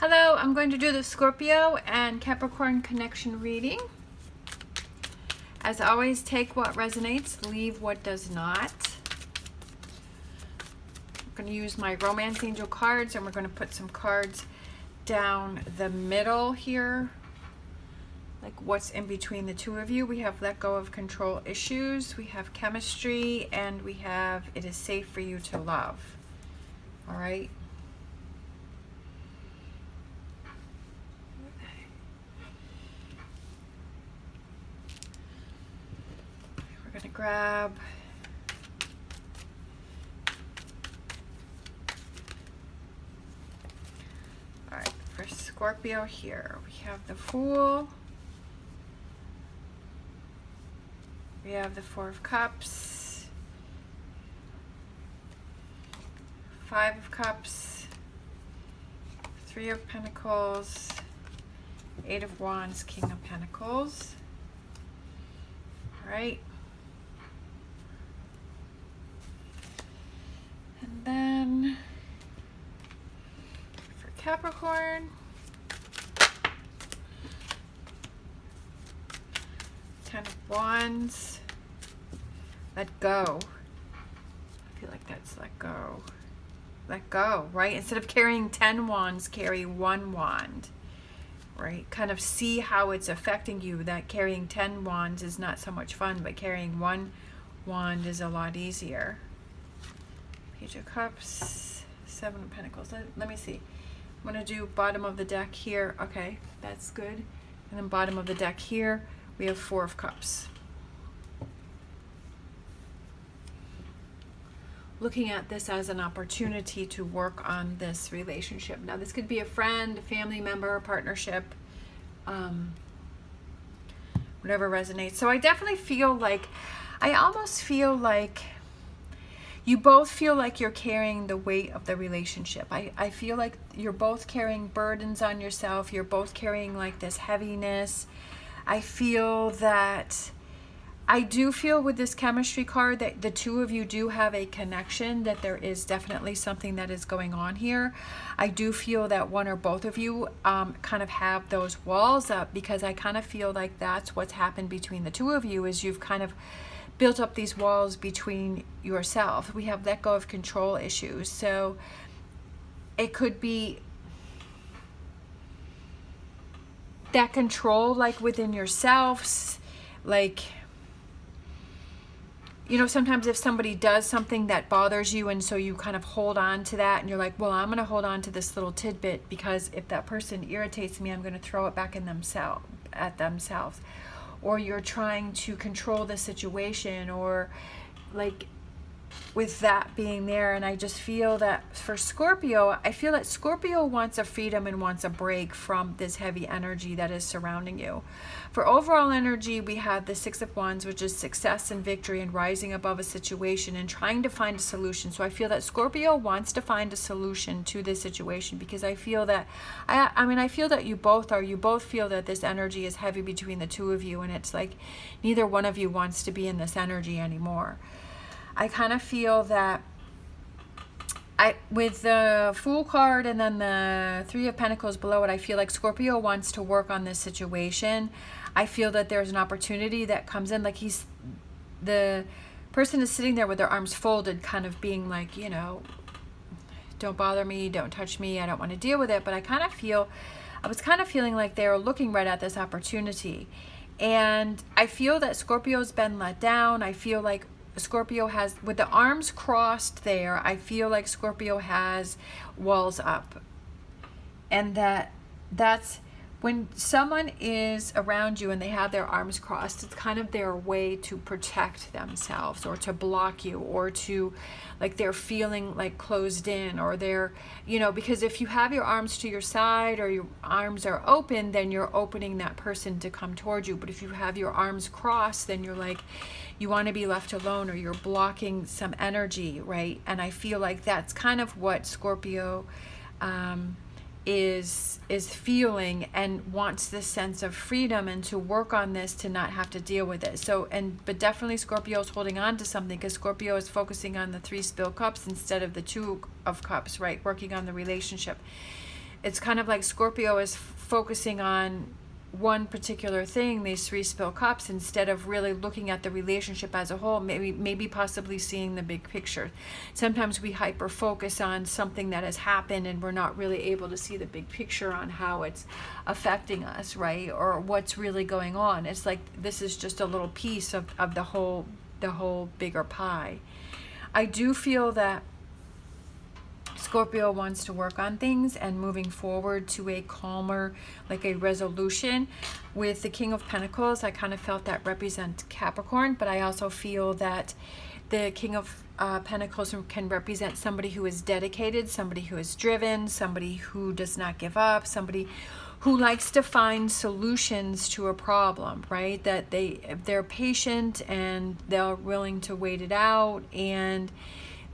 Hello, I'm going to do the Scorpio and Capricorn connection reading. As always, take what resonates, leave what does not. I'm going to use my Romance Angel cards, and we're going to put some cards down the middle here. Like what's in between the two of you. We have let go of control issues, we have chemistry, and we have it is safe for you to love. All right. We're going to grab all right, for Scorpio here, we have the Fool. We have the Four of Cups, Five of Cups, Three of Pentacles, Eight of Wands, King of Pentacles. All right. And then for Capricorn, Ten of Wands, let go. I feel like that's let go. Let go, right? Instead of carrying 10 wands, carry 1 wand, right? Kind of see how it's affecting you, that carrying 10 wands is not so much fun, but carrying 1 wand is a lot easier. Page of Cups, Seven of Pentacles. Let me see. I'm going to do bottom of the deck here. Okay, that's good. And then bottom of the deck here, we have Four of Cups. Looking at this as an opportunity to work on this relationship. Now, this could be a friend, a family member, a partnership, whatever resonates. So I definitely feel like, I almost feel like you both feel like you're carrying the weight of the relationship. I feel like you're both carrying burdens on yourself. You're both carrying like this heaviness. I feel that, I do feel with this chemistry card that the two of you do have a connection, that there is definitely something that is going on here. I do feel that one or both of you kind of have those walls up, because I kind of feel like that's what's happened between the two of you, is you've kind of built up these walls between yourself. We have let go of control issues. So it could be that control, like within yourselves, like, you know, sometimes if somebody does something that bothers you, and so you kind of hold on to that, and you're like, well, I'm going to hold on to this little tidbit, because if that person irritates me, I'm going to throw it back at themselves. Or you're trying to control the situation, or like with that being there. And I just feel that for Scorpio, I feel that Scorpio wants a freedom and wants a break from this heavy energy that is surrounding you. For overall energy, we have the Six of Wands, which is success and victory and rising above a situation and trying to find a solution. So I feel that Scorpio wants to find a solution to this situation, because I feel that, I feel that you both feel that this energy is heavy between the two of you, and it's like neither one of you wants to be in this energy anymore. I kind of feel that with the Fool card and then the Three of Pentacles below it, I feel like Scorpio wants to work on this situation. I feel that there's an opportunity that comes in, like the person is sitting there with their arms folded, kind of being like, you know, don't bother me, don't touch me, I don't want to deal with it. But I was kind of feeling like they were looking right at this opportunity. And I feel that Scorpio's been let down. I feel like Scorpio has, with the arms crossed there, I feel like Scorpio has walls up. And that's when someone is around you and they have their arms crossed, it's kind of their way to protect themselves, or to block you, or to, like, they're feeling like closed in, or they're, you know, because if you have your arms to your side or your arms are open, then you're opening that person to come towards you. But if you have your arms crossed, then you're like, you want to be left alone, or you're blocking some energy, right? And I feel like that's kind of what Scorpio is feeling, and wants this sense of freedom and to work on this, to not have to deal with it. So, but definitely Scorpio is holding on to something, because Scorpio is focusing on the 3 spilled cups instead of the 2 of cups, right? Working on the relationship. it's kind of like Scorpio is focusing on one particular thing, these 3 spilled cups, instead of really looking at the relationship as a whole, maybe possibly seeing the big picture. Sometimes we hyper focus on something that has happened and we're not really able to see the big picture on how it's affecting us, right? Or what's really going on. It's like this is just a little piece of the whole bigger pie. I do feel that Scorpio wants to work on things and moving forward to a calmer, like a resolution. With the King of Pentacles, I kind of felt that represent Capricorn, but I also feel that the King of Pentacles can represent somebody who is dedicated, somebody who is driven, somebody who does not give up, somebody who likes to find solutions to a problem, right? That they're patient and they're willing to wait it out, and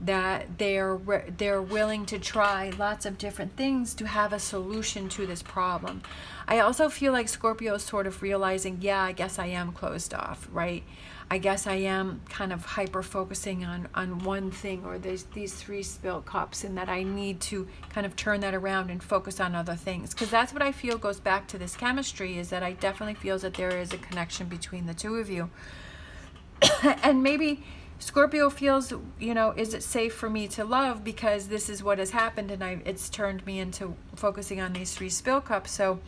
that they're willing to try lots of different things to have a solution to this problem. I also feel like Scorpio is sort of realizing, yeah, I guess I am closed off, right? I guess I am kind of hyper focusing on one thing, or these 3 spilled cups, and that I need to kind of turn that around and focus on other things. Because that's what I feel goes back to this chemistry, is that I definitely feel that there is a connection between the two of you. And maybe Scorpio feels, you know, is it safe for me to love because this is what has happened, and it's turned me into focusing on these 3 spill cups. So,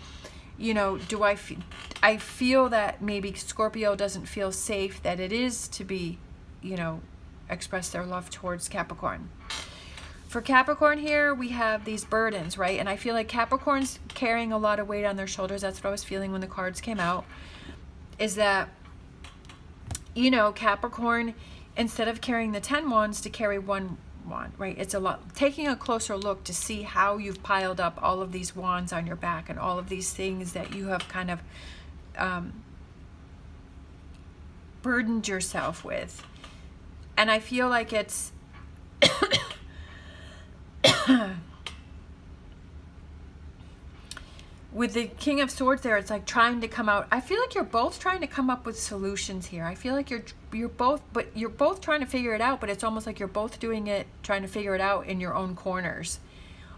you know, I feel that maybe Scorpio doesn't feel safe that it is to be, you know, express their love towards Capricorn. For Capricorn here, we have these burdens, right? And I feel like Capricorn's carrying a lot of weight on their shoulders. That's what I was feeling when the cards came out, is that, you know, Capricorn, instead of carrying the 10 wands, to carry 1 wand, right? It's a lot. Taking a closer look to see how you've piled up all of these wands on your back and all of these things that you have kind of burdened yourself with. And I feel like it's with the King of Swords there, it's like trying to come out. I feel like you're both trying to come up with solutions here. I feel like you're both trying to figure it out, but it's almost like you're both doing it, trying to figure it out in your own corners.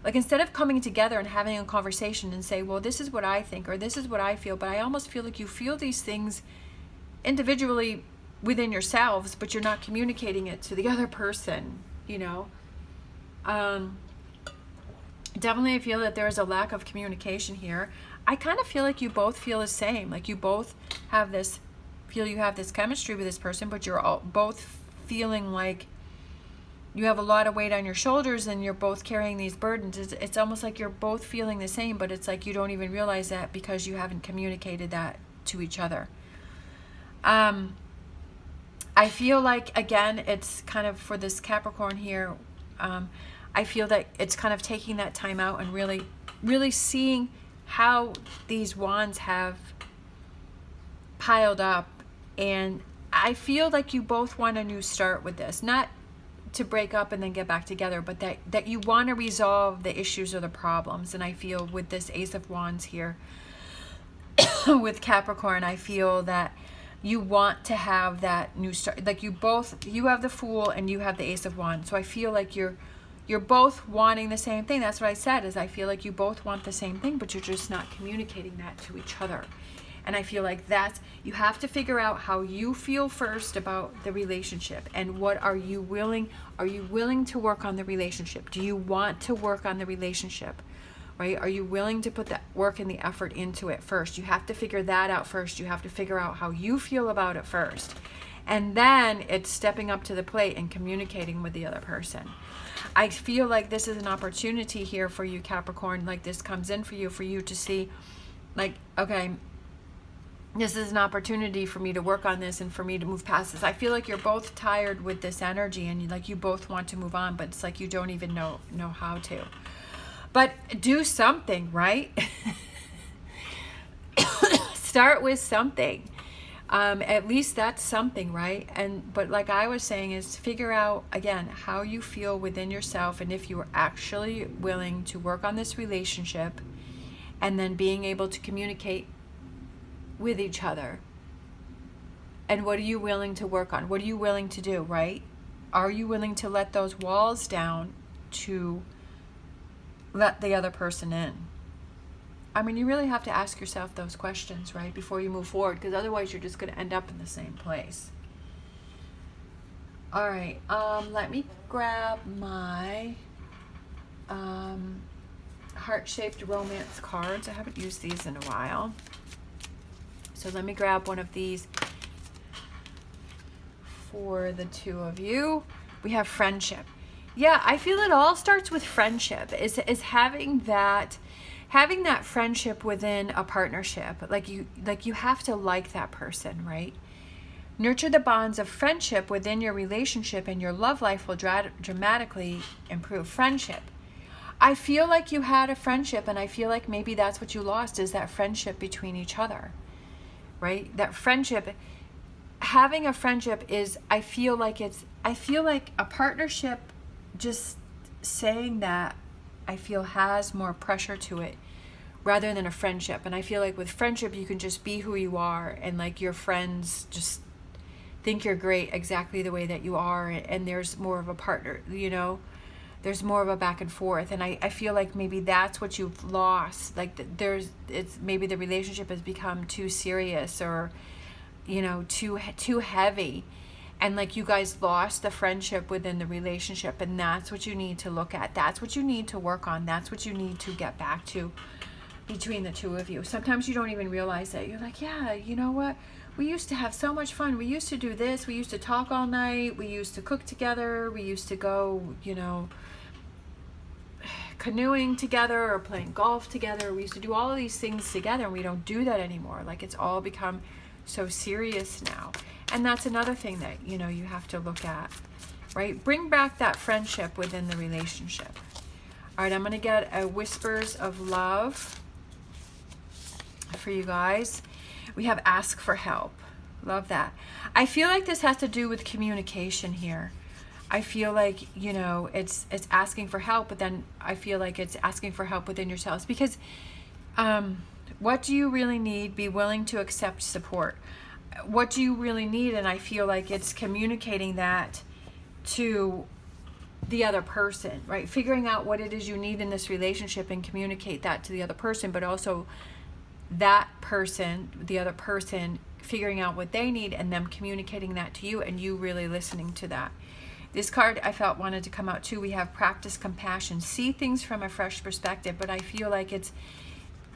Like instead of coming together and having a conversation and say, well, this is what I think, or this is what I feel, but I almost feel like you feel these things individually within yourselves, but you're not communicating it to the other person, you know? Definitely I feel that there is a lack of communication here. I kind of feel like you both feel the same. Like you both have this, feel you have this chemistry with this person, but you're all both feeling like you have a lot of weight on your shoulders and you're both carrying these burdens. It's almost like you're both feeling the same, but it's like you don't even realize that because you haven't communicated that to each other. I feel like, again, it's kind of for this Capricorn here, I feel that it's kind of taking that time out and really seeing how these wands have piled up. And I feel like you both want a new start with this. Not to break up and then get back together, but that you want to resolve the issues or the problems. And I feel with this Ace of Wands here, with Capricorn, I feel that you want to have that new start. Like you have the Fool and you have the Ace of Wands. So I feel like you're both wanting the same thing. That's what I said, is I feel like you both want the same thing, but you're just not communicating that to each other. And I feel like you have to figure out how you feel first about the relationship, and what are you willing to work on the relationship? Do you want to work on the relationship, right? Are you willing to put that work and the effort into it first? You have to figure that out first. You have to figure out how you feel about it first. And then it's stepping up to the plate and communicating with the other person. I feel like this is an opportunity here for you, Capricorn. Like this comes in for you to see, like, okay, this is an opportunity for me to work on this and for me to move past this. I feel like you're both tired with this energy, and you both want to move on, but it's like you don't even know how to. But do something, right? Start with something. At least that's something, right? But like I was saying, is figure out again how you feel within yourself, and if you are actually willing to work on this relationship, and then being able to communicate with each other. And what are you willing to work on? What are you willing to do, right? Are you willing to let those walls down to let the other person in? I mean, you really have to ask yourself those questions, right, before you move forward, because otherwise you're just going to end up in the same place. All right, let me grab my heart-shaped romance cards. I haven't used these in a while. So let me grab one of these for the two of you. We have friendship. Yeah, I feel it all starts with friendship. Is having that friendship within a partnership. Like you have to like that person, right? Nurture the bonds of friendship within your relationship, and your love life will dramatically improve. Friendship. I feel like you had a friendship, and I feel like maybe that's what you lost, is that friendship between each other, right? That friendship, having a friendship is, I feel like a partnership, just saying that, I feel has more pressure to it rather than a friendship. And I feel like with friendship, you can just be who you are, and like your friends just think you're great exactly the way that you are, and there's more of a partner, you know, there's more of a back and forth. And I feel like maybe that's what you've lost. Like it's maybe the relationship has become too serious, or, you know, too heavy, and like you guys lost the friendship within the relationship, and that's what you need to look at. That's what you need to work on. That's what you need to get back to between the two of you. Sometimes you don't even realize it. You're like, yeah, you know what? We used to have so much fun. We used to do this. We used to talk all night. We used to cook together. We used to go, you know, canoeing together or playing golf together. We used to do all of these things together, and we don't do that anymore. Like, it's all become so serious now. And that's another thing that, you know, you have to look at, right? Bring back that friendship within the relationship. All right, I'm going to get a Whispers of Love for you guys. We have Ask for Help. Love that. I feel like this has to do with communication here. I feel like, you know, it's asking for help, but then I feel like it's asking for help within yourselves, because what do you really need? Be willing to accept support. What do you really need? And I feel like it's communicating that to the other person, right? Figuring out what it is you need in this relationship and communicate that to the other person, but also that person, the other person, figuring out what they need and them communicating that to you, and you really listening to that. This card I felt wanted to come out too. We have Practice Compassion. See things from a fresh perspective, but I feel like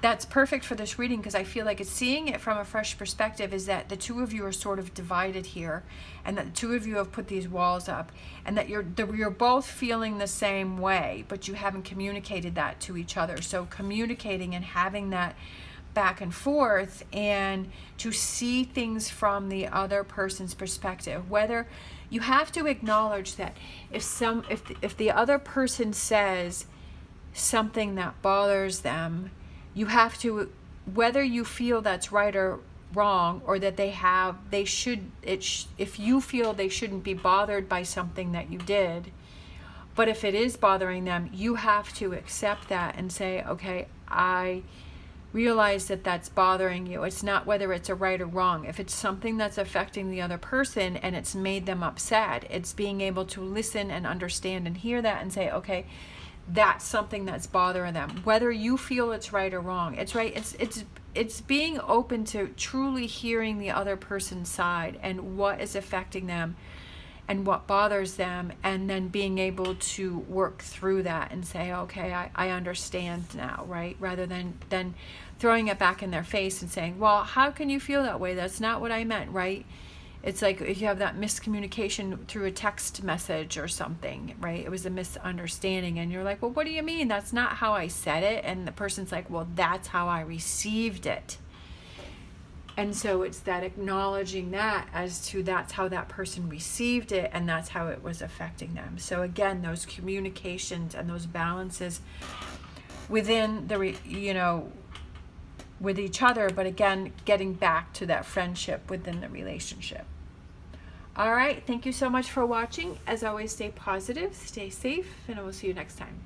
that's perfect for this reading, because I feel like it's seeing it from a fresh perspective is that the two of you are sort of divided here, and that the two of you have put these walls up, and that you're both feeling the same way, but you haven't communicated that to each other. So communicating and having that back and forth, and to see things from the other person's perspective. Whether you have to acknowledge that if the other person says something that bothers them, you have to, whether you feel that's right or wrong, or that if you feel they shouldn't be bothered by something that you did, but if it is bothering them, you have to accept that and say, okay, I realize that that's bothering you. It's not whether it's a right or wrong. If it's something that's affecting the other person and it's made them upset, it's being able to listen and understand and hear that and say, okay, that's something that's bothering them. Whether you feel it's right or wrong, it's right. It's being open to truly hearing the other person's side and what is affecting them and what bothers them, and then being able to work through that and say, okay, I understand now, right? Rather than throwing it back in their face and saying, well, how can you feel that way? That's not what I meant, right? It's like if you have that miscommunication through a text message or something, right? It was a misunderstanding, and you're like, well, what do you mean? That's not how I said it. And the person's like, well, that's how I received it. And so it's that acknowledging that as to that's how that person received it, and that's how it was affecting them. So again, those communications and those balances within the, you know, with each other, but again, getting back to that friendship within the relationship. All right, thank you so much for watching. As always, stay positive, stay safe, and I will see you next time.